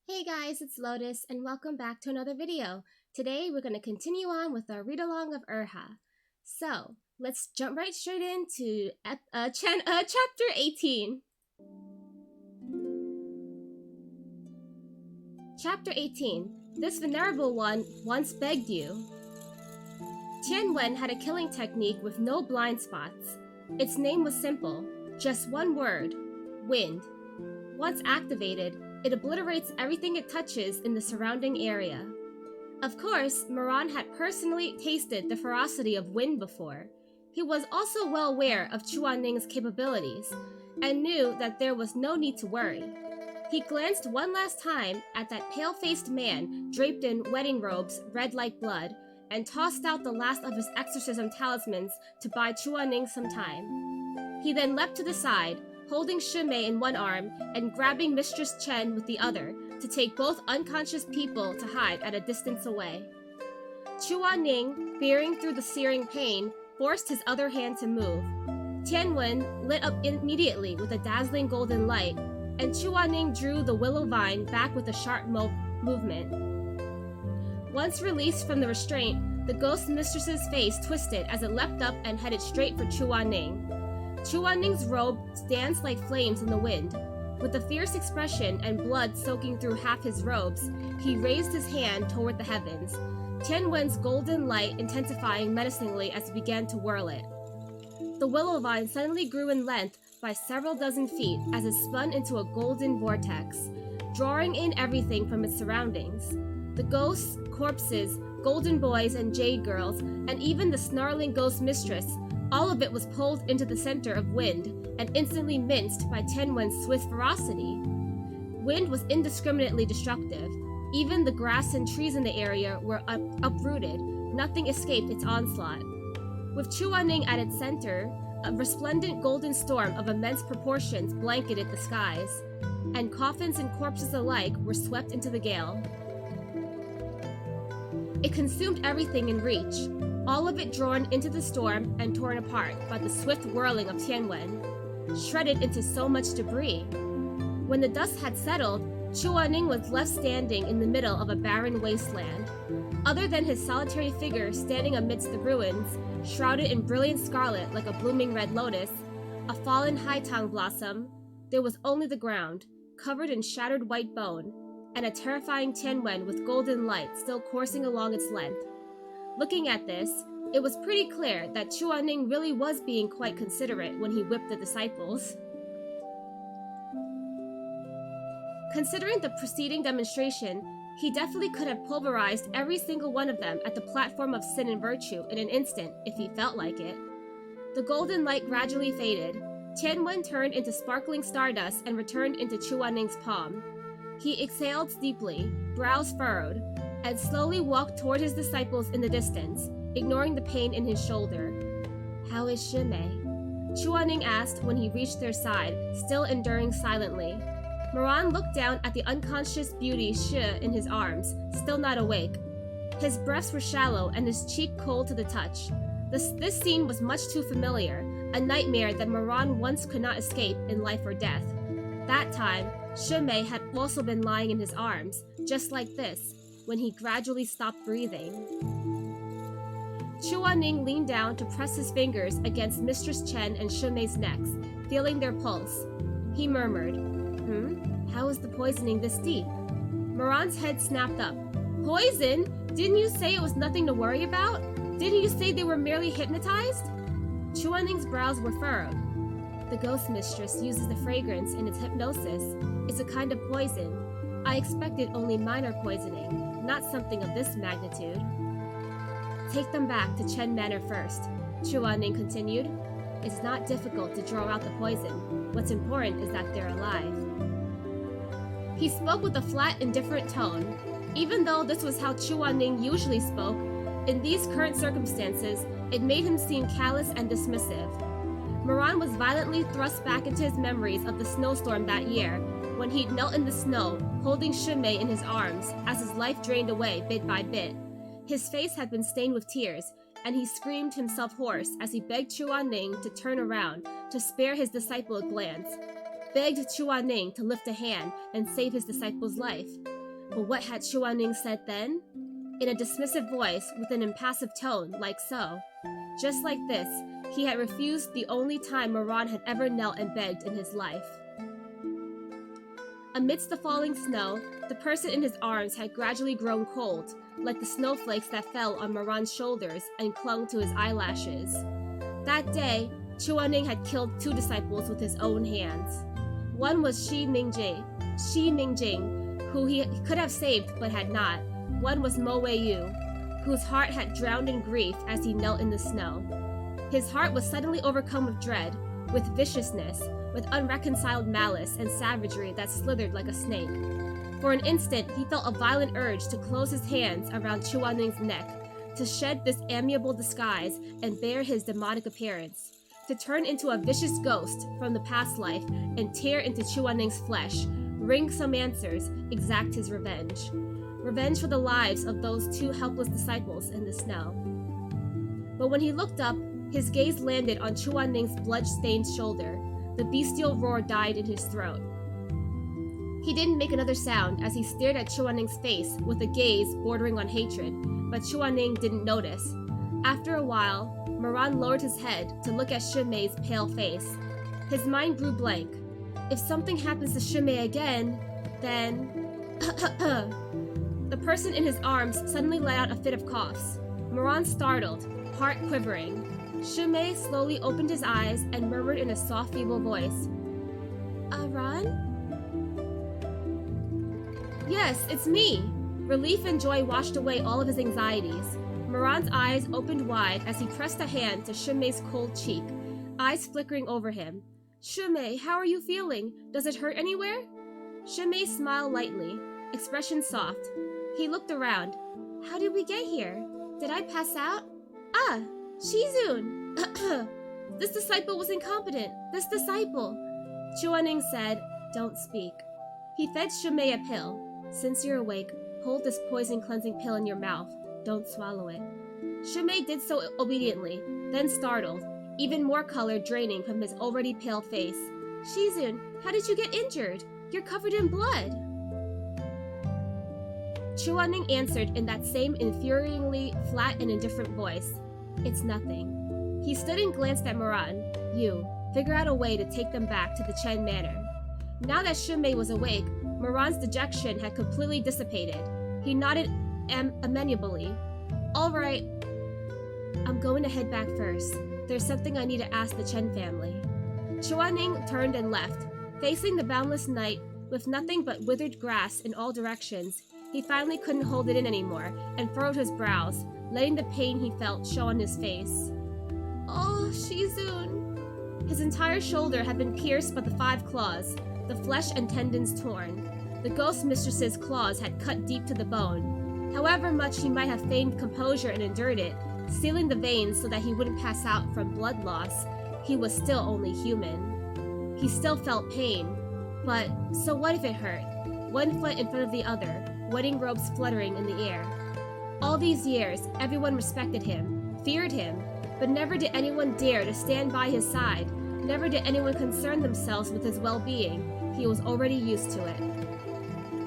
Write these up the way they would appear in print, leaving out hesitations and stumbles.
Hey guys, it's Lotus and welcome back to another video. Today we're going to continue on with our read-along of Urha. So, let's jump right straight into chapter 18. Chapter 18. This venerable one once begged you. Tianwen had a killing technique with no blind spots. Its name was simple, just one word, wind. Once activated, it obliterates everything it touches in the surrounding area. Of course, Moran had personally tasted the ferocity of wind before. He was also well aware of Chuanning's capabilities, and knew that there was no need to worry. He glanced one last time at that pale-faced man draped in wedding robes red like blood, and tossed out the last of his exorcism talismans to buy Chuanning some time. He then leapt to the side, holding Shimei in one arm and grabbing Mistress Chen with the other to take both unconscious people to hide at a distance away. Chuanning, peering through the searing pain, forced his other hand to move. Tianwen lit up immediately with a dazzling golden light, and Chuanning drew the willow vine back with a sharp movement. Once released from the restraint, the ghost mistress's face twisted as it leapt up and headed straight for Chuanning. Chuanning's robe danced like flames in the wind. With a fierce expression and blood soaking through half his robes, he raised his hand toward the heavens, Tianwen's golden light intensifying menacingly as he began to whirl it. The willow vine suddenly grew in length by several dozen feet as it spun into a golden vortex, drawing in everything from its surroundings. The ghosts, corpses, golden boys and jade girls, and even the snarling ghost mistress, all of it was pulled into the center of wind and instantly minced by Tianwen's swift ferocity. Wind was indiscriminately destructive. Even the grass and trees in the area were uprooted. Nothing escaped its onslaught. With Chuanning at its center, a resplendent golden storm of immense proportions blanketed the skies, and coffins and corpses alike were swept into the gale. It consumed everything in reach, all of it drawn into the storm and torn apart by the swift whirling of Tianwen, shredded into so much debris. When the dust had settled, Chuanning was left standing in the middle of a barren wasteland. Other than his solitary figure standing amidst the ruins, shrouded in brilliant scarlet like a blooming red lotus, a fallen haitang blossom, there was only the ground, covered in shattered white bone, and a terrifying Tianwen with golden light still coursing along its length. Looking at this, it was pretty clear that Chuanning really was being quite considerate when he whipped the disciples. Considering the preceding demonstration, he definitely could have pulverized every single one of them at the platform of sin and virtue in an instant if he felt like it. The golden light gradually faded. Tianwen turned into sparkling stardust and returned into Chuanning's palm. He exhaled deeply, brows furrowed, and slowly walked toward his disciples in the distance, ignoring the pain in his shoulder. "How is Shimei?" Chuanning asked when he reached their side, still enduring silently. Moran looked down at the unconscious beauty Shi in his arms, still not awake. His breaths were shallow and his cheek cold to the touch. This scene was much too familiar, a nightmare that Moran once could not escape in life or death. That time, Shimei had also been lying in his arms, just like this, when he gradually stopped breathing. Chuanning leaned down to press his fingers against Mistress Chen and Shimei's necks, feeling their pulse. He murmured, "How is the poisoning this deep?" Moran's head snapped up. "Poison? Didn't you say it was nothing to worry about? Didn't you say they were merely hypnotized?" Chuanning's brows were furrowed. "The ghost mistress uses the fragrance in its hypnosis. It's a kind of poison. I expected only minor poisoning, not something of this magnitude." "Take them back to Chen Manor first," Chuanning continued. "It's not difficult to draw out the poison. What's important is that they're alive." He spoke with a flat, indifferent tone. Even though this was how Chuanning usually spoke, in these current circumstances, it made him seem callous and dismissive. Moran was violently thrust back into his memories of the snowstorm that year, when he'd knelt in the snow, holding Shimei in his arms as his life drained away bit by bit. His face had been stained with tears, and he screamed himself hoarse as he begged Chuanning to turn around to spare his disciple a glance, begged Chuanning to lift a hand and save his disciple's life. but what had Chuaning said then? In a dismissive voice with an impassive tone, like so. Just like this, he had refused the only time Moran had ever knelt and begged in his life. Amidst the falling snow, the person in his arms had gradually grown cold, like the snowflakes that fell on Moran's shoulders and clung to his eyelashes. That day, Chuaning had killed 2 disciples with his own hands. One was Shi Mingjing, who he could have saved but had not. One was Mo Weiyu, whose heart had drowned in grief as he knelt in the snow. His heart was suddenly overcome with dread, with viciousness, with unreconciled malice and savagery that slithered like a snake. For an instant, he felt a violent urge to close his hands around Chuaning's neck, to shed this amiable disguise and bear his demonic appearance, to turn into a vicious ghost from the past life and tear into Chuaning's flesh, wring some answers, exact his revenge. Revenge for the lives of those 2 helpless disciples in the snow. But when he looked up, his gaze landed on Chuaning's blood-stained shoulder. The bestial roar died in his throat. He didn't make another sound as he stared at Chuaning's face with a gaze bordering on hatred, but Chuaning didn't notice. After a while, Moran lowered his head to look at Shimei's pale face. His mind grew blank. If something happens to Shimei again, then... The person in his arms suddenly let out a fit of coughs. Moran startled, heart quivering. Shimei slowly opened his eyes and murmured in a soft, feeble voice, Ran? Yes, it's me! Relief and joy washed away all of his anxieties. Moran's eyes opened wide as he pressed a hand to Shimei's cold cheek, eyes flickering over him. Shimei, how are you feeling? Does it hurt anywhere? Shimei smiled lightly, expression soft. He looked around. How did we get here? Did I pass out? Ah, Shizun! This disciple was incompetent. This disciple. Chuaning said, Don't speak. He fed Shimei a pill. Since you're awake, hold this poison cleansing pill in your mouth. Don't swallow it. Shimei did so obediently, then startled, even more color draining from his already pale face. Shizun, how did you get injured? You're covered in blood. Chuaning answered in that same infuriatingly flat and indifferent voice. It's nothing. He stood and glanced at Moran. You, figure out a way to take them back to the Chen Manor. Now that Shimei was awake, Moran's dejection had completely dissipated. He nodded amenably. All right. I'm going to head back first. There's something I need to ask the Chen family. Chuaning turned and left. Facing the boundless night, with nothing but withered grass in all directions, he finally couldn't hold it in anymore and furrowed his brows, letting the pain he felt show on his face. Oh, Shizun! His entire shoulder had been pierced by the 5 claws, the flesh and tendons torn. The ghost mistress's claws had cut deep to the bone. However much he might have feigned composure and endured it, sealing the veins so that he wouldn't pass out from blood loss, he was still only human. He still felt pain. But so what if it hurt? 1 foot in front of the other, wedding robes fluttering in the air. All these years, everyone respected him, feared him, but never did anyone dare to stand by his side. Never did anyone concern themselves with his well-being. He was already used to it.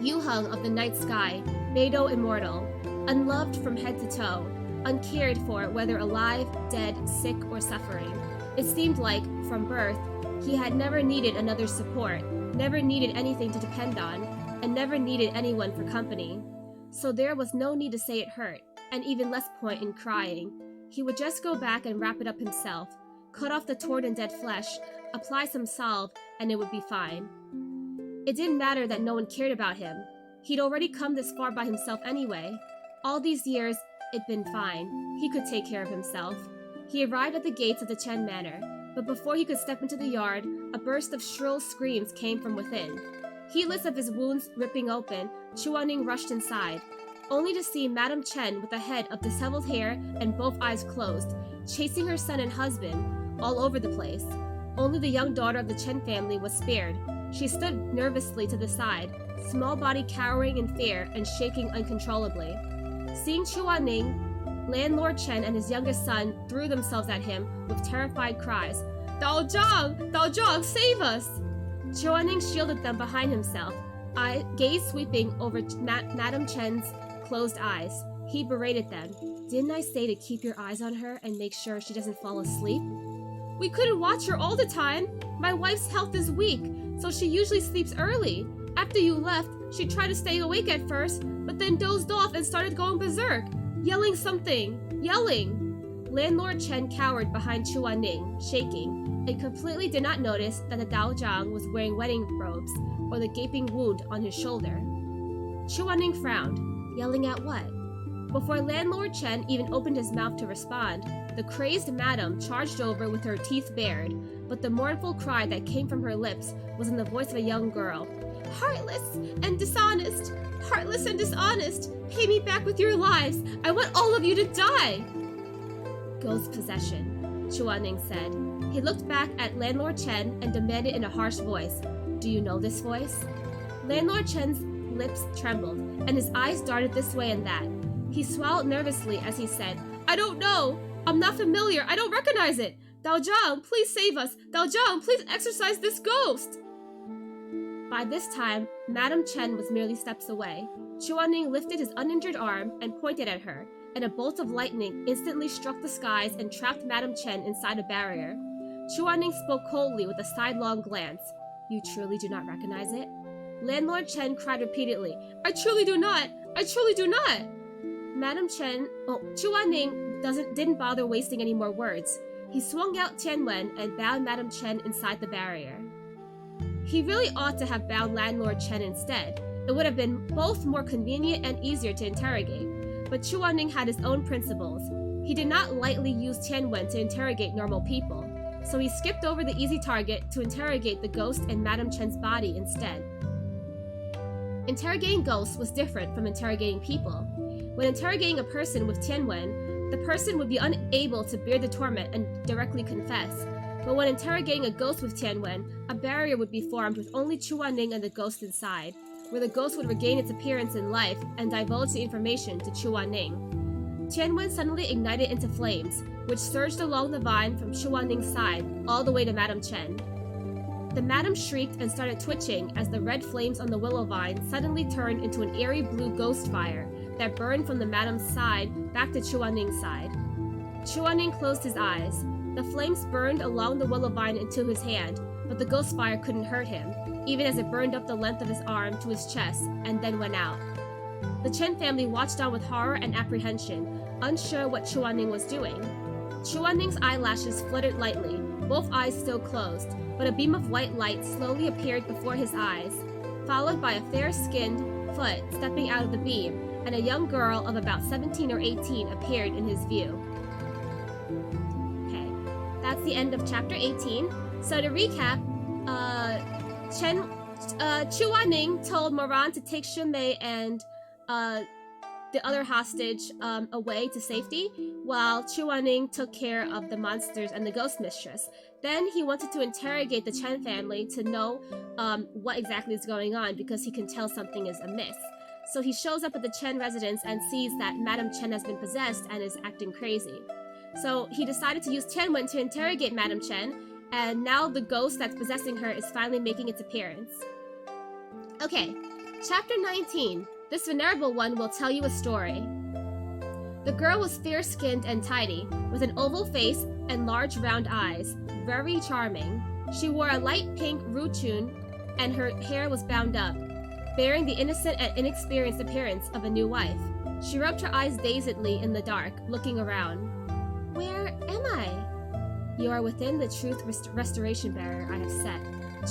Yuheng of the night sky, Beidou immortal, unloved from head to toe, uncared for whether alive, dead, sick, or suffering. It seemed like, from birth, he had never needed another's support, never needed anything to depend on, and never needed anyone for company. So there was no need to say it hurt, and even less point in crying. He would just go back and wrap it up himself, cut off the torn and dead flesh, apply some salve, and it would be fine. It didn't matter that no one cared about him. He'd already come this far by himself anyway. All these years, it'd been fine. He could take care of himself. He arrived at the gates of the Chen Manor, but before he could step into the yard, a burst of shrill screams came from within. Heedless of his wounds ripping open, Chuaning rushed inside, only to see Madame Chen with a head of disheveled hair and both eyes closed, chasing her son and husband all over the place. Only the young daughter of the Chen family was spared. She stood nervously to the side, small body cowering in fear and shaking uncontrollably. Seeing Chuaning, Landlord Chen and his youngest son threw themselves at him with terrified cries. Dao Zhang, save us! Chuaning shielded them behind himself, gaze sweeping over Madame Chen's closed eyes. He berated them. Didn't I say to keep your eyes on her and make sure she doesn't fall asleep? We couldn't watch her all the time. My wife's health is weak, so she usually sleeps early. After you left, she tried to stay awake at first, but then dozed off and started going berserk, yelling something. Yelling! Landlord Chen cowered behind Chuaning, shaking, and completely did not notice that the Daozhang was wearing wedding robes, or the gaping wound on his shoulder. Chuaning frowned. Yelling at what? Before Landlord Chen even opened his mouth to respond, the crazed madam charged over with her teeth bared, but the mournful cry that came from her lips was in the voice of a young girl. Heartless and dishonest! Heartless and dishonest! Pay me back with your lives! I want all of you to die! Ghost possession, Chuaning said. He looked back at Landlord Chen and demanded in a harsh voice, Do you know this voice? Landlord Chen's lips trembled, and his eyes darted this way and that. He swallowed nervously as he said, I don't know! I'm not familiar! I don't recognize it! Daozhang, please save us! Daozhang, please exorcise this ghost! By this time, Madame Chen was merely steps away. Chuaning lifted his uninjured arm and pointed at her, and a bolt of lightning instantly struck the skies and trapped Madame Chen inside a barrier. Chuaning spoke coldly with a sidelong glance. You truly do not recognize it? Landlord Chen cried repeatedly, I truly do not! I truly do not! Chuaning didn't bother wasting any more words. He swung out Tianwen and bound Madame Chen inside the barrier. He really ought to have bound Landlord Chen instead. It would have been both more convenient and easier to interrogate. But Chuaning had his own principles. He did not lightly use Tianwen to interrogate normal people, so he skipped over the easy target to interrogate the ghost in Madame Chen's body instead. Interrogating ghosts was different from interrogating people. When interrogating a person with Tianwen, the person would be unable to bear the torment and directly confess. But when interrogating a ghost with Tianwen, a barrier would be formed with only Chuaning and the ghost inside, where the ghost would regain its appearance in life and divulge the information to Chuaning. Tianwen suddenly ignited into flames, which surged along the vine from Chuaning's side all the way to Madame Chen. The madam shrieked and started twitching as the red flames on the willow vine suddenly turned into an airy blue ghost fire that burned from the madam's side back to Chuaning's side. Chuaning closed his eyes. The flames burned along the willow vine into his hand, but the ghost fire couldn't hurt him, even as it burned up the length of his arm to his chest and then went out. The Chen family watched on with horror and apprehension, unsure what Chuaning was doing. Chuaning's eyelashes fluttered lightly, both eyes still closed, but a beam of white light slowly appeared before his eyes, followed by a fair-skinned foot stepping out of the beam, and a young girl of about 17 or 18 appeared in his view. Okay, that's the end of chapter 18. So to recap, Chuaning told Moran to take Shunmei and the other hostage away to safety, while Chuaning took care of the monsters and the ghost mistress. Then he wanted to interrogate the Chen family to know what exactly is going on, because he can tell something is amiss. So he shows up at the Chen residence and sees that Madame Chen has been possessed and is acting crazy. So he decided to use Tianwen to interrogate Madame Chen, and now the ghost that's possessing her is finally making its appearance. Okay, chapter 19. This venerable one will tell you a story. The girl was fair-skinned and tidy, with an oval face and large round eyes, very charming. She wore a light pink ruchun, and her hair was bound up, bearing the innocent and inexperienced appearance of a new wife. She rubbed her eyes dazedly in the dark, looking around. Where am I? You are within the truth restoration barrier I have set,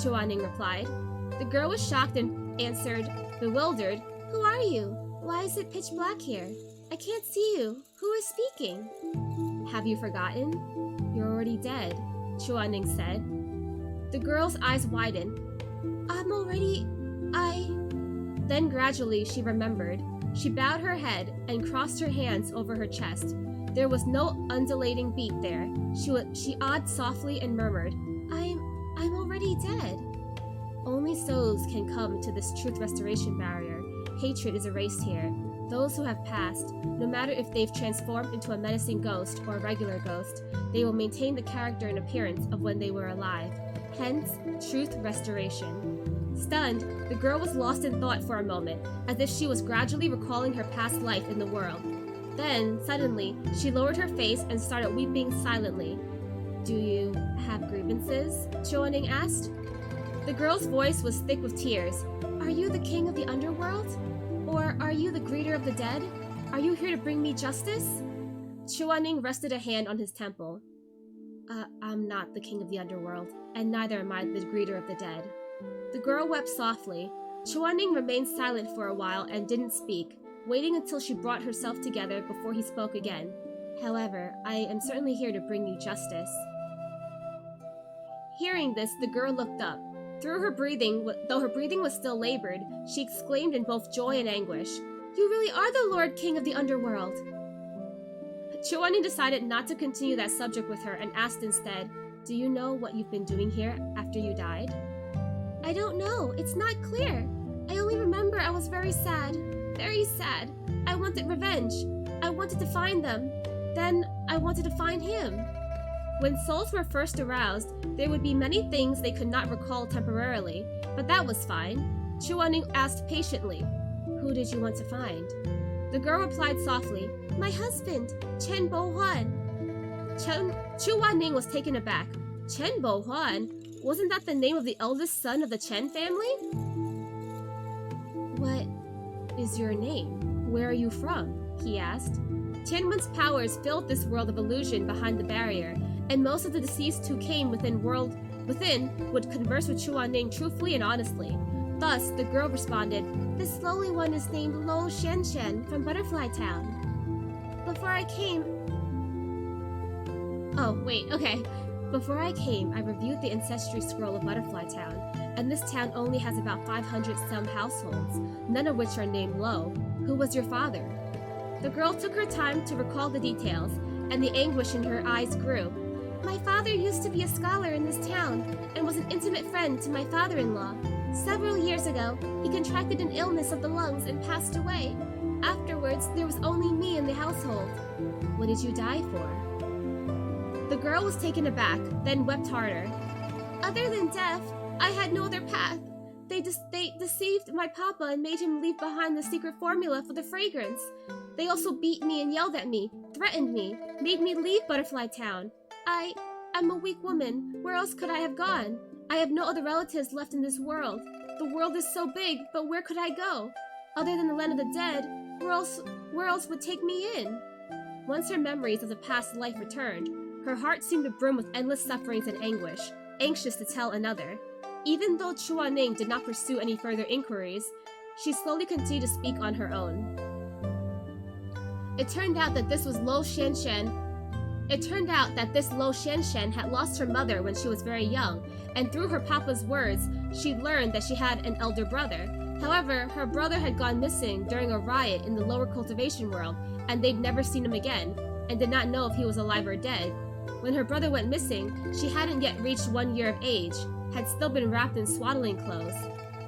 Chuaning replied. The girl was shocked and answered, bewildered, Who are you? Why is it pitch black here? I can't see you. Who is speaking? Have you forgotten? You're already dead, Chuaning said. The girl's eyes widened. Then gradually she remembered. She bowed her head and crossed her hands over her chest. There was no undulating beat there. She awed softly and murmured, I'm already dead. Only souls can come to this truth restoration barrier. Hatred is erased here. Those who have passed, no matter if they've transformed into a menacing ghost or a regular ghost, they will maintain the character and appearance of when they were alive. Hence, truth restoration. Stunned, the girl was lost in thought for a moment, as if she was gradually recalling her past life in the world. Then, suddenly, she lowered her face and started weeping silently. "Do you have grievances?" Chuaning asked. The girl's voice was thick with tears. "Are you the king of the underworld? Or are you the greeter of the dead? Are you here to bring me justice?" Chuaning rested a hand on his temple. I'm not the king of the underworld, and neither am I the greeter of the dead." The girl wept softly. Chuaning remained silent for a while and didn't speak, waiting until she brought herself together before he spoke again. "However, I am certainly here to bring you justice." Hearing this, the girl looked up. Though her breathing was still labored, she exclaimed in both joy and anguish, "You really are the Lord King of the Underworld!" Chuaning decided not to continue that subject with her and asked instead, "Do you know what you've been doing here after you died?" "I don't know. It's not clear. I only remember I was very sad. Very sad. I wanted revenge. I wanted to find them. Then I wanted to find him." When souls were first aroused, there would be many things they could not recall temporarily, but that was fine. Chuaning asked patiently, "Who did you want to find?" The girl replied softly, "My husband, Chen Bo-huan." Chuaning was taken aback. Chen Bo-huan? Wasn't that the name of the eldest son of the Chen family? "What is your name? Where are you from?" he asked. Tianwen's powers filled this world of illusion behind the barrier, and most of the deceased who came within would converse with Chuaning truthfully and honestly. Thus, the girl responded, "This lowly one is named Lo Xianxian from Butterfly Town. Before I came, I reviewed the ancestry scroll of Butterfly Town, and this town only has about 500 some households, none of which are named Lo. Who was your father?" The girl took her time to recall the details, and the anguish in her eyes grew. "My father used to be a scholar in this town, and was an intimate friend to my father-in-law. Several years ago, he contracted an illness of the lungs and passed away. Afterwards, there was only me in the household." "What did you die for?" The girl was taken aback, then wept harder. "Other than death, I had no other path. They deceived my papa and made him leave behind the secret formula for the fragrance. They also beat me and yelled at me, threatened me, made me leave Butterfly Town. I'm a weak woman. Where else could I have gone? I have no other relatives left in this world. The world is so big, but where could I go? Other than the land of the dead, where else would take me in?" Once her memories of the past life returned, her heart seemed to brim with endless sufferings and anguish, anxious to tell another. Even though Chuaning did not pursue any further inquiries, she slowly continued to speak on her own. It turned out that this Lo Xianxian had lost her mother when she was very young, and through her papa's words, she learned that she had an elder brother. However, her brother had gone missing during a riot in the lower cultivation world, and they'd never seen him again, and did not know if he was alive or dead. When her brother went missing, she hadn't yet reached 1 year of age, had still been wrapped in swaddling clothes.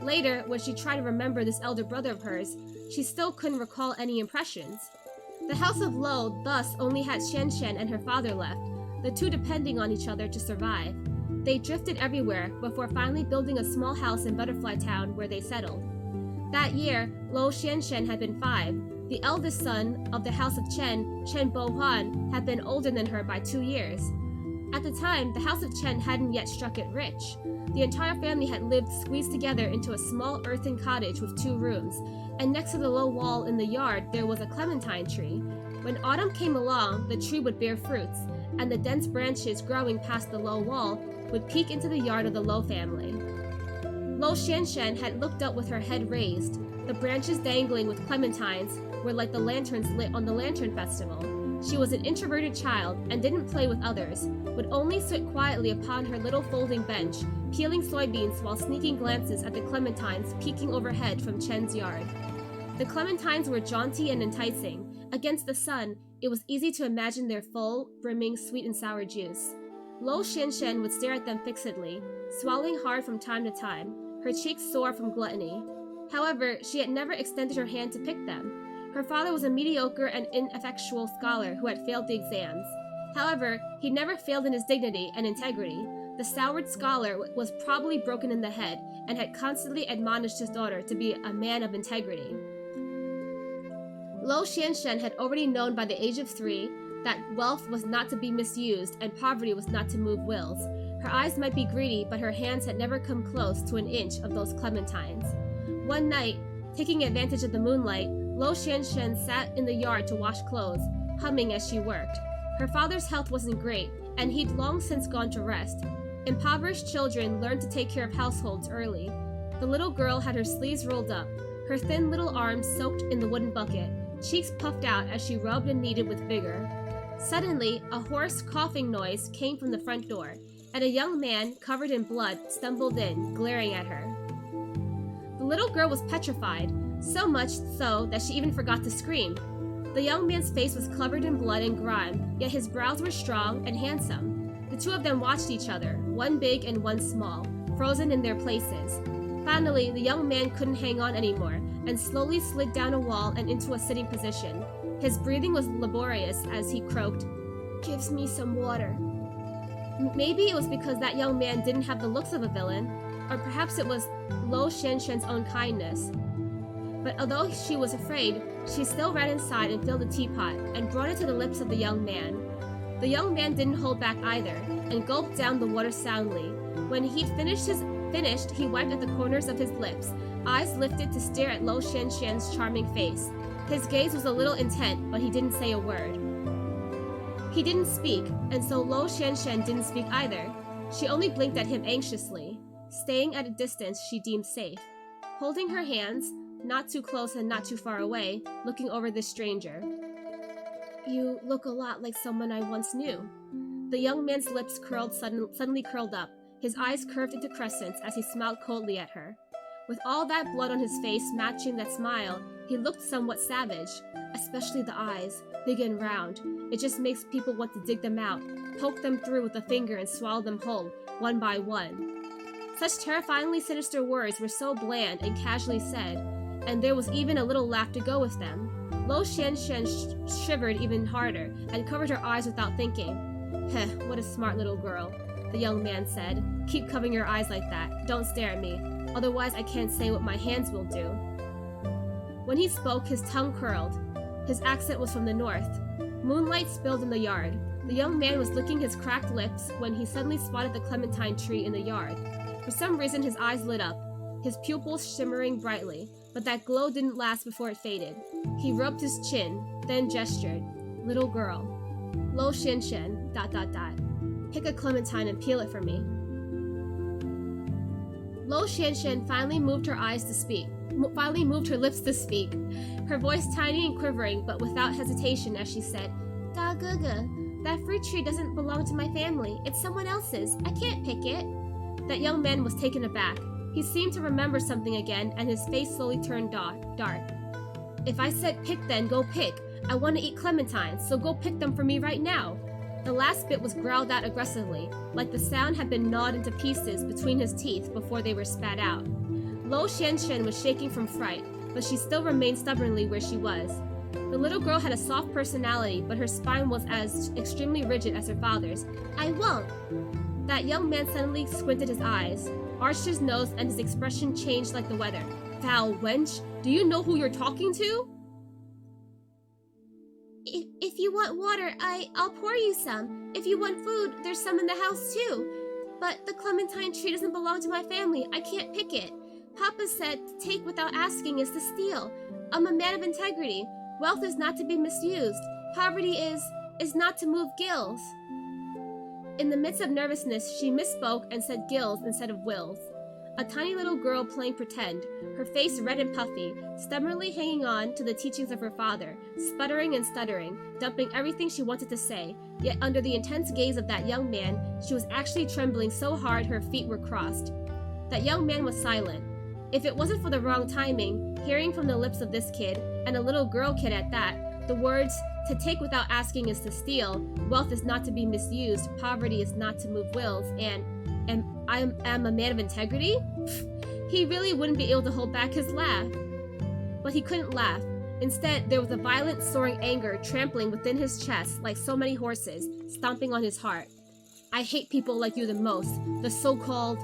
Later, when she tried to remember this elder brother of hers, she still couldn't recall any impressions. The House of Lo thus only had Xianxian and her father left, the two depending on each other to survive. They drifted everywhere before finally building a small house in Butterfly Town where they settled. That year, Lo Xianxian had been 5. The eldest son of the House of Chen, Chen Bo-huan, had been older than her by 2 years. At the time, the House of Chen hadn't yet struck it rich. The entire family had lived squeezed together into a small earthen cottage with 2 rooms, and next to the low wall in the yard there was a clementine tree. When autumn came along, the tree would bear fruits, and the dense branches growing past the low wall would peek into the yard of the Lo family. Lo Xianxian had looked up with her head raised. The branches dangling with clementines were like the lanterns lit on the Lantern Festival. She was an introverted child and didn't play with others, would only sit quietly upon her little folding bench, peeling soybeans while sneaking glances at the clementines peeking overhead from Chen's yard. The clementines were jaunty and enticing. Against the sun, it was easy to imagine their full, brimming, sweet and sour juice. Lo Xianxian would stare at them fixedly, swallowing hard from time to time, her cheeks sore from gluttony. However, she had never extended her hand to pick them. Her father was a mediocre and ineffectual scholar who had failed the exams. However, he never failed in his dignity and integrity. The soured scholar was probably broken in the head, and had constantly admonished his daughter to be a man of integrity. Lo Xianxia had already known by the age of 3 that wealth was not to be misused and poverty was not to move wills. Her eyes might be greedy, but her hands had never come close to an inch of those clementines. One night, taking advantage of the moonlight, Lo Xianxia sat in the yard to wash clothes, humming as she worked. Her father's health wasn't great, and he'd long since gone to rest. Impoverished children learn to take care of households early. The little girl had her sleeves rolled up, her thin little arms soaked in the wooden bucket, cheeks puffed out as she rubbed and kneaded with vigor. Suddenly, a hoarse coughing noise came from the front door, and a young man, covered in blood, stumbled in, glaring at her. The little girl was petrified, so much so that she even forgot to scream. The young man's face was covered in blood and grime, yet his brows were strong and handsome. The two of them watched each other, one big and one small, frozen in their places. Finally, the young man couldn't hang on anymore, and slowly slid down a wall and into a sitting position. His breathing was laborious as he croaked, "Gives me some water." Maybe it was because that young man didn't have the looks of a villain, or perhaps it was Lo Xianxia's own kindness. But although she was afraid, she still ran inside and filled a teapot and brought it to the lips of the young man. The young man didn't hold back either, and gulped down the water soundly. When he'd finished, he wiped at the corners of his lips, eyes lifted to stare at Lo Xianxia's charming face. His gaze was a little intent, but he didn't say a word. He didn't speak, and so Lo Xianxia didn't speak either. She only blinked at him anxiously, staying at a distance she deemed safe. Holding her hands, not too close and not too far away, looking over this stranger. "You look a lot like someone I once knew." The young man's lips suddenly curled up, his eyes curved into crescents as he smiled coldly at her. With all that blood on his face matching that smile, he looked somewhat savage, especially the eyes, big and round. It just makes people want to dig them out, poke them through with a finger and swallow them whole, one by one. Such terrifyingly sinister words were so bland and casually said, and there was even a little laugh to go with them. Lo Xianxia shivered even harder and covered her eyes without thinking. "Heh, what a smart little girl," the young man said. "Keep covering your eyes like that. Don't stare at me. Otherwise I can't say what my hands will do." When he spoke, his tongue curled. His accent was from the north. Moonlight spilled in the yard. The young man was licking his cracked lips when he suddenly spotted the clementine tree in the yard. For some reason his eyes lit up, his pupils shimmering brightly, but that glow didn't last before it faded. He rubbed his chin, then gestured. "Little girl. Lo Xianxia, ... Pick a clementine and peel it for me." Lo Xianxia finally moved her lips to speak, her voice tiny and quivering, but without hesitation as she said, "Da Gaga, that fruit tree doesn't belong to my family. It's someone else's. I can't pick it." That young man was taken aback. He seemed to remember something again, and his face slowly turned dark. "If I said pick, then go pick. I want to eat clementines, so go pick them for me right now." The last bit was growled out aggressively, like the sound had been gnawed into pieces between his teeth before they were spat out. Lo Xianxia was shaking from fright, but she still remained stubbornly where she was. The little girl had a soft personality, but her spine was as extremely rigid as her father's. "I won't." That young man suddenly squinted his eyes, arched his nose, and his expression changed like the weather. "Foul wench, do you know who you're talking to?" If you want water, I'll pour you some. If you want food, there's some in the house too. But the clementine tree doesn't belong to my family. I can't pick it. Papa said to take without asking is to steal. I'm a man of integrity. Wealth is not to be misused. Poverty is not to move gills." In the midst of nervousness, she misspoke and said gills instead of wills. A tiny little girl playing pretend, her face red and puffy, stubbornly hanging on to the teachings of her father, sputtering and stuttering, dumping everything she wanted to say, yet under the intense gaze of that young man, she was actually trembling so hard her feet were crossed. That young man was silent. If it wasn't for the wrong timing, hearing from the lips of this kid, and a little girl kid at that, the words, "To take without asking is to steal, wealth is not to be misused, poverty is not to move wills, and I am a man of integrity," he really wouldn't be able to hold back his laugh. But he couldn't laugh. Instead, there was a violent, soaring anger trampling within his chest like so many horses, stomping on his heart. "I hate people like you the most, the so-called..."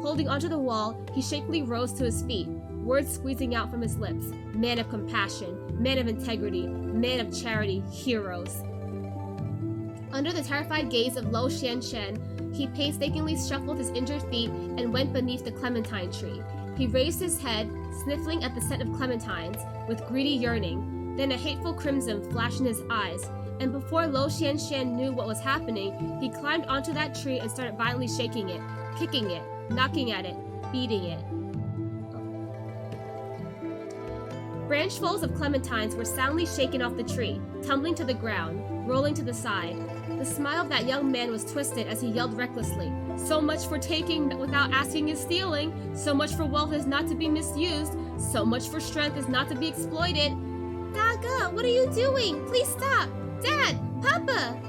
Holding onto the wall, he shakily rose to his feet, words squeezing out from his lips. Man of compassion, man of integrity, man of charity, heroes. Under the terrified gaze of Lo Xianxian, he painstakingly shuffled his injured feet and went beneath the clementine tree. He raised his head, sniffling at the scent of clementines, with greedy yearning. Then a hateful crimson flashed in his eyes, and before Lo Xianxian knew what was happening, he climbed onto that tree and started violently shaking it, kicking it, knocking at it, beating it. Branchfuls of clementines were soundly shaken off the tree, tumbling to the ground, rolling to the side. The smile of that young man was twisted as he yelled recklessly. So much for taking without asking is stealing. So much for wealth is not to be misused. So much for strength is not to be exploited. Daga, what are you doing? Please stop! Dad! Papa!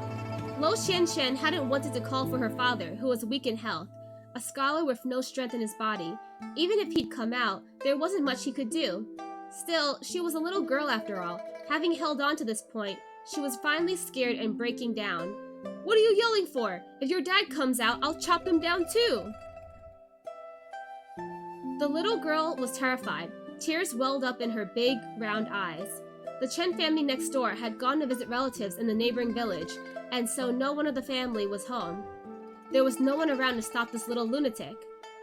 Lo Xianxian hadn't wanted to call for her father, who was weak in health, a scholar with no strength in his body. Even if he'd come out, there wasn't much he could do. Still, she was a little girl after all. Having held on to this point, she was finally scared and breaking down. What are you yelling for? If your dad comes out, I'll chop him down too! The little girl was terrified. Tears welled up in her big, round eyes. The Chen family next door had gone to visit relatives in the neighboring village, and so no one of the family was home. There was no one around to stop this little lunatic.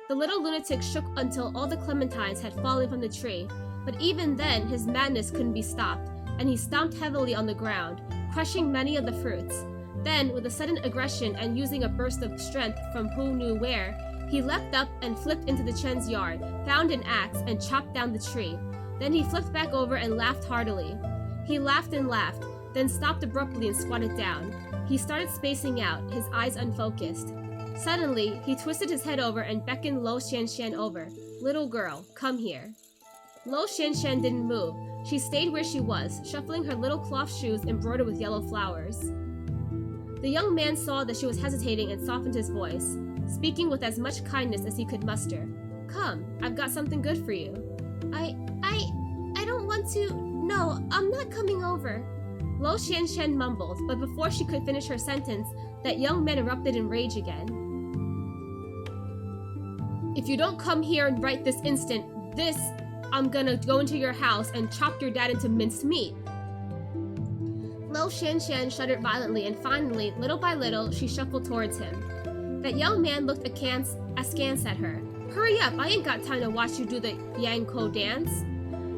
The little lunatic shook until all the clementines had fallen from the tree, but even then his madness couldn't be stopped, and he stomped heavily on the ground, crushing many of the fruits. Then, with a sudden aggression and using a burst of strength from who knew where, he leapt up and flipped into the Chen's yard, found an axe, and chopped down the tree. Then he flipped back over and laughed heartily. He laughed and laughed, then stopped abruptly and squatted down. He started spacing out, his eyes unfocused. Suddenly, he twisted his head over and beckoned Lo Xianxian over. Little girl, come here. Lo Xianxian didn't move. She stayed where she was, shuffling her little cloth shoes embroidered with yellow flowers. The young man saw that she was hesitating and softened his voice, speaking with as much kindness as he could muster. Come, I've got something good for you. I don't want to. No, I'm not coming over. Lo Xianxian mumbled, but before she could finish her sentence, that young man erupted in rage again. If you don't come here right this instant, I'm gonna go into your house and chop your dad into minced meat. Lo Xianxian shuddered violently, and finally, little by little, she shuffled towards him. That young man looked askance at her. Hurry up, I ain't got time to watch you do the Yanko dance.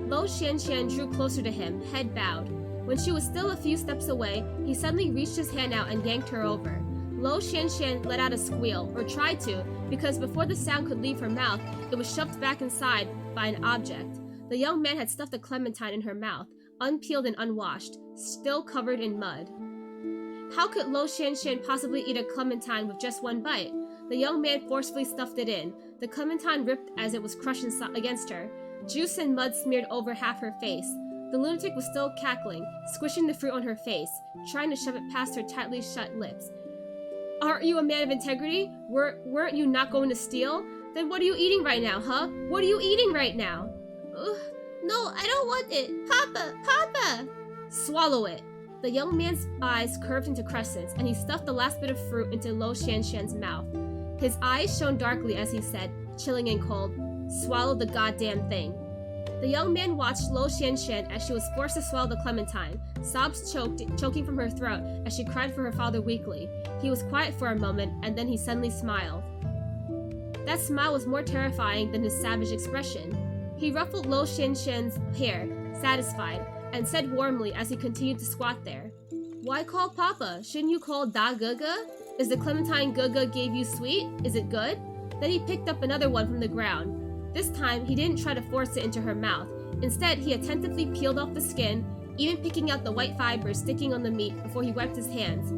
Lo Xianxian drew closer to him, head bowed. When she was still a few steps away, he suddenly reached his hand out and yanked her over. Lo Xianxian let out a squeal, or tried to, because before the sound could leave her mouth, it was shoved back inside by an object. The young man had stuffed a clementine in her mouth, unpeeled and unwashed, still covered in mud. How could Lo Xianxian possibly eat a clementine with just one bite? The young man forcefully stuffed it in. The clementine ripped as it was crushed against her. Juice and mud smeared over half her face. The lunatic was still cackling, squishing the fruit on her face, trying to shove it past her tightly shut lips. Aren't you a man of integrity? Weren't you not going to steal? Then what are you eating right now, huh? What are you eating right now? No, I don't want it. Papa! Swallow it. The young man's eyes curved into crescents, and he stuffed the last bit of fruit into Lo Xianxian's mouth. His eyes shone darkly as he said, chilling and cold, swallow the goddamn thing. The young man watched Lo Xianxian as she was forced to swallow the clementine, sobs choking from her throat as she cried for her father weakly. He was quiet for a moment, and then he suddenly smiled. That smile was more terrifying than his savage expression. He ruffled Lo Xianxian's hair, satisfied, and said warmly as he continued to squat there. Why call Papa? Shouldn't you call Da Gaga? Is the clementine Gaga gave you sweet? Is it good? Then he picked up another one from the ground. This time, he didn't try to force it into her mouth. Instead, he attentively peeled off the skin, even picking out the white fibers sticking on the meat before he wiped his hands.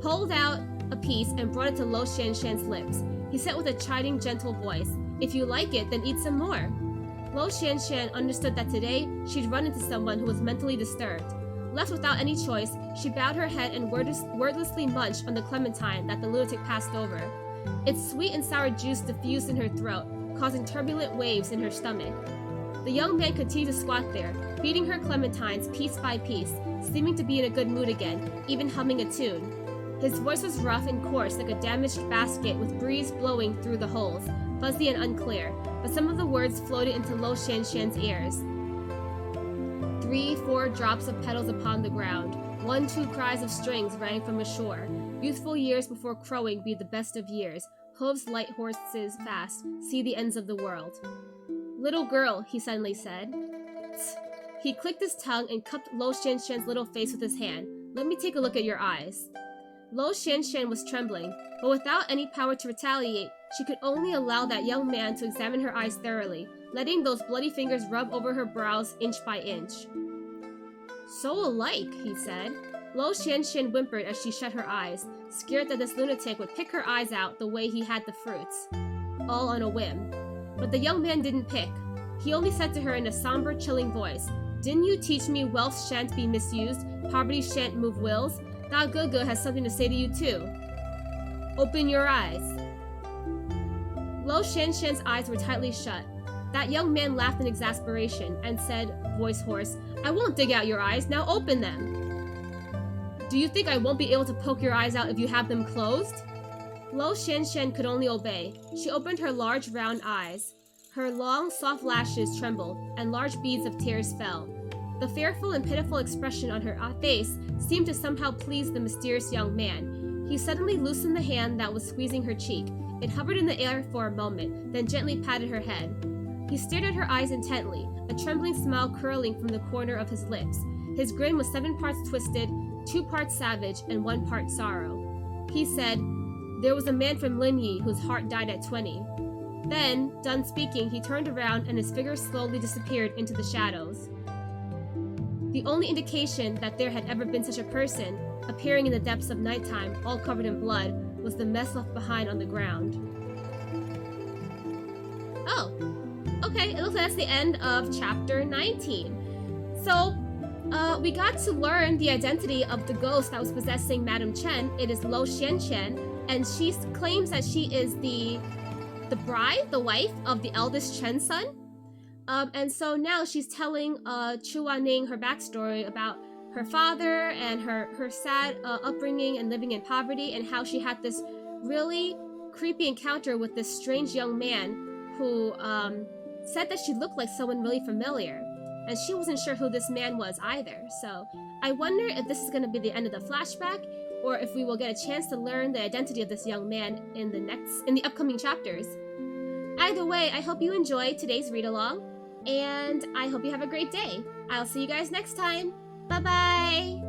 Pulled out a piece and brought it to Lo Xianxian's lips. He said with a chiding, gentle voice, If you like it, then eat some more. Lo Xianxian understood that today, she'd run into someone who was mentally disturbed. Left without any choice, she bowed her head and wordlessly munched on the clementine that the lunatic passed over. Its sweet and sour juice diffused in her throat, causing turbulent waves in her stomach. The young man continued to squat there, feeding her clementines piece by piece, seeming to be in a good mood again, even humming a tune. His voice was rough and coarse like a damaged basket with breeze blowing through the holes, fuzzy and unclear, but some of the words floated into Lo Xianxian's ears. 3, 4 drops of petals upon the ground. 1, 2 cries of strings rang from ashore. Youthful years before crowing be the best of years. Hooves light horses fast, see the ends of the world. Little girl, he suddenly said. Tsk. He clicked his tongue and cupped Lo Xianxian's little face with his hand. Let me take a look at your eyes. Lo Xianxian was trembling, but without any power to retaliate, she could only allow that young man to examine her eyes thoroughly, letting those bloody fingers rub over her brows inch by inch. So alike, he said. Lo Xianxian whimpered as she shut her eyes, scared that this lunatic would pick her eyes out the way he had the fruits. All on a whim. But the young man didn't pick. He only said to her in a somber, chilling voice, Didn't you teach me wealth shan't be misused, poverty shan't move wills? That Gugu has something to say to you too. Open your eyes. Lo Xianxian's eyes were tightly shut. That young man laughed in exasperation and said, voice hoarse, I won't dig out your eyes, now open them. Do you think I won't be able to poke your eyes out if you have them closed? Lo Xianxian could only obey. She opened her large round eyes. Her long, soft lashes trembled, and large beads of tears fell. The fearful and pitiful expression on her face seemed to somehow please the mysterious young man. He suddenly loosened the hand that was squeezing her cheek. It hovered in the air for a moment, then gently patted her head. He stared at her eyes intently, a trembling smile curling from the corner of his lips. His grin was 7 parts twisted, 2 parts savage, and 1 part sorrow. He said, There was a man from Linyi whose heart died at 20. Then, done speaking, he turned around and his figure slowly disappeared into the shadows. The only indication that there had ever been such a person, appearing in the depths of nighttime, all covered in blood, was the mess left behind on the ground. Oh, okay, it looks like that's the end of chapter 19. So, we got to learn the identity of the ghost that was possessing Madame Chen. It is Lo Xianxian, and she claims that she is the bride, the wife of the eldest Chen son. And so now she's telling Chu Wanning her backstory about her father and her sad upbringing and living in poverty, and how she had this really creepy encounter with this strange young man who said that she looked like someone really familiar. And she wasn't sure who this man was either. So I wonder if this is going to be the end of the flashback, or if we will get a chance to learn the identity of this young man in the upcoming chapters. Either way, I hope you enjoyed today's read-along, and I hope you have a great day. I'll see you guys next time. Bye-bye!